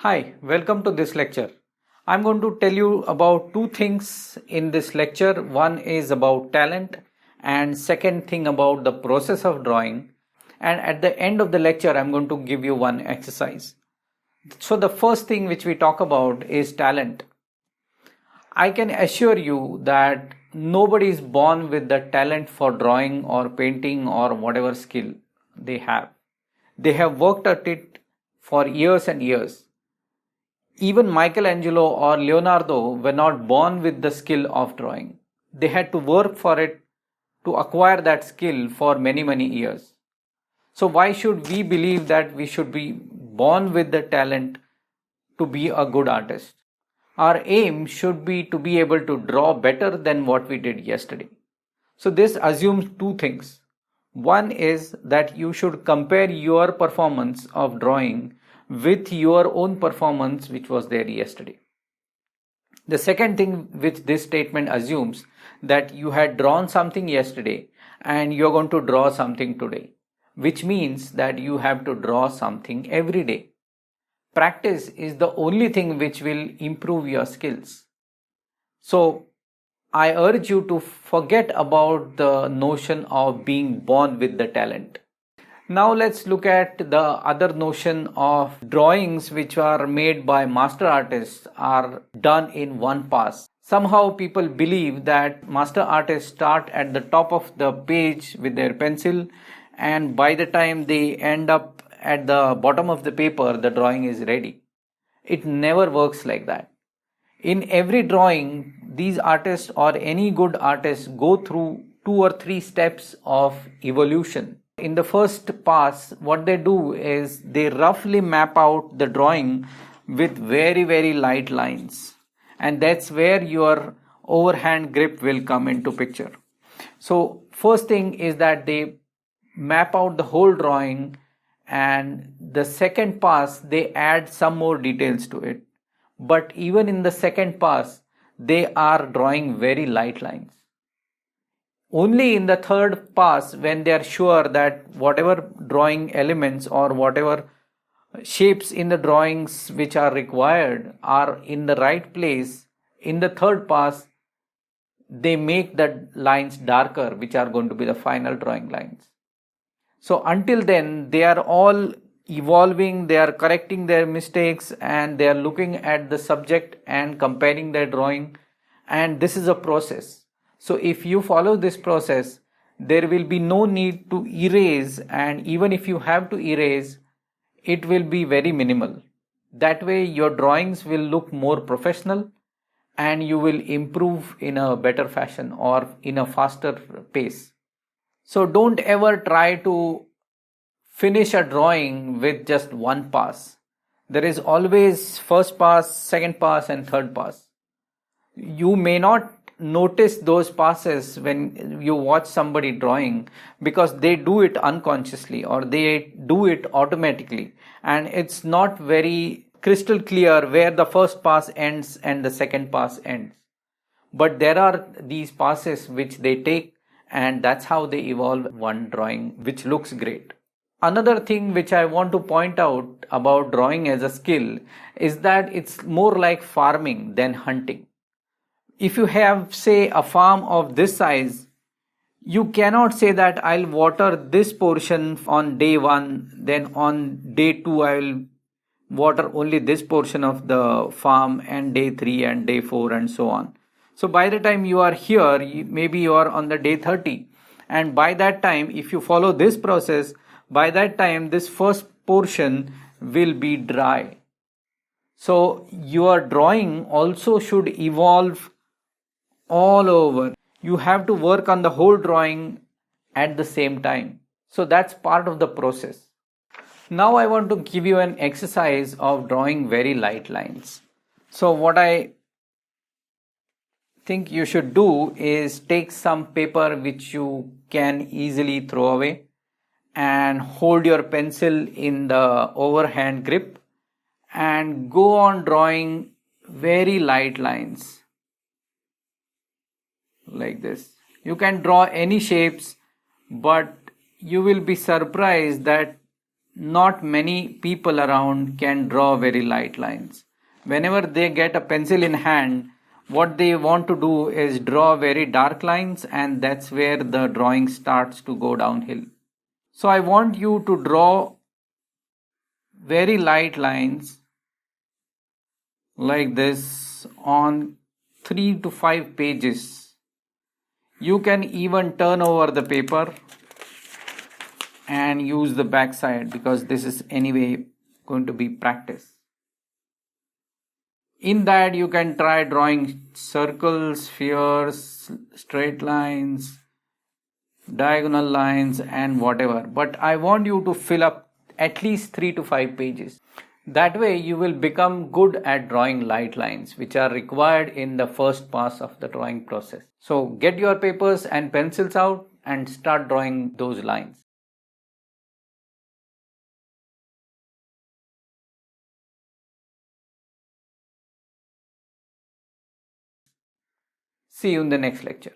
Hi, welcome to this lecture. I'm going to tell you about two things in this lecture. One is about talent and second thing about the process of drawing. And at the end of the lecture, I'm going to give you one exercise. So the first thing which we talk about is talent. I can assure you that nobody is born with the talent for drawing or painting or whatever skill they have. They have worked at it for years and years. Even Michelangelo or Leonardo were not born with the skill of drawing. They had to work for it to acquire that skill for many, many years. So why should we believe that we should be born with the talent to be a good artist? Our aim should be to be able to draw better than what we did yesterday. So this assumes two things. One is that you should compare your performance of drawing with your own performance which was there yesterday. The second thing which this statement assumes that you had drawn something yesterday and you're going to draw something today, which means that you have to draw something every day. Practice is the only thing which will improve your skills. So I urge you to forget about the notion of being born with the talent. Now let's look at the other notion of drawings which are made by master artists are done in one pass. Somehow people believe that master artists start at the top of the page with their pencil, and by the time they end up at the bottom of the paper, the drawing is ready. It never works like that. In every drawing, these artists or any good artist go through 2 or 3 steps of evolution. In the first pass, what they do is they roughly map out the drawing with very, very light lines. And that's where your overhand grip will come into picture. So first thing is that they map out the whole drawing, and the second pass they add some more details to it. But even in the second pass, they are drawing very light lines. Only in the third pass, when they are sure that whatever drawing elements or whatever shapes in the drawings which are required are in the right place, in the third pass, they make the lines darker, which are going to be the final drawing lines. So until then, they are all evolving, they are correcting their mistakes, and they are looking at the subject and comparing their drawing. And this is a process. So if you follow this process, there will be no need to erase, and even if you have to erase, it will be very minimal. That way your drawings will look more professional and you will improve in a better fashion or in a faster pace. So don't ever try to finish a drawing with just one pass. There is always first pass, second pass, and third pass. You may not notice those passes when you watch somebody drawing because they do it unconsciously or they do it automatically, and it's not very crystal clear where the first pass ends and the second pass ends. But there are these passes which they take, and that's how they evolve one drawing which looks great. Another thing which I want to point out about drawing as a skill is that it's more like farming than hunting. If you have, say, a farm of this size, you cannot say that I'll water this portion on day 1, then on day 2 I will water only this portion of the farm, and day 3 and day 4 and so on. So by the time you are here, maybe you are on the day 30, and by that time, if you follow this process, by that time this first portion will be dry. So your drawing also should evolve all over. You have to work on the whole drawing at the same time. So that's part of the process. Now I want to give you an exercise of drawing very light lines. So what I think you should do is take some paper which you can easily throw away and hold your pencil in the overhand grip and go on drawing very light lines like this. You can draw any shapes, but you will be surprised that not many people around can draw very light lines. Whenever they get a pencil in hand, what they want to do is draw very dark lines, and that's where the drawing starts to go downhill. So I want you to draw very light lines like this on 3 to 5 pages. You can even turn over the paper and use the back side, because this is anyway going to be practice. In that you can try drawing circles, spheres, straight lines, diagonal lines and whatever. But I want you to fill up at least 3 to 5 pages. That way you will become good at drawing light lines, which are required in the first pass of the drawing process. So get your papers and pencils out and start drawing those lines. See you in the next lecture.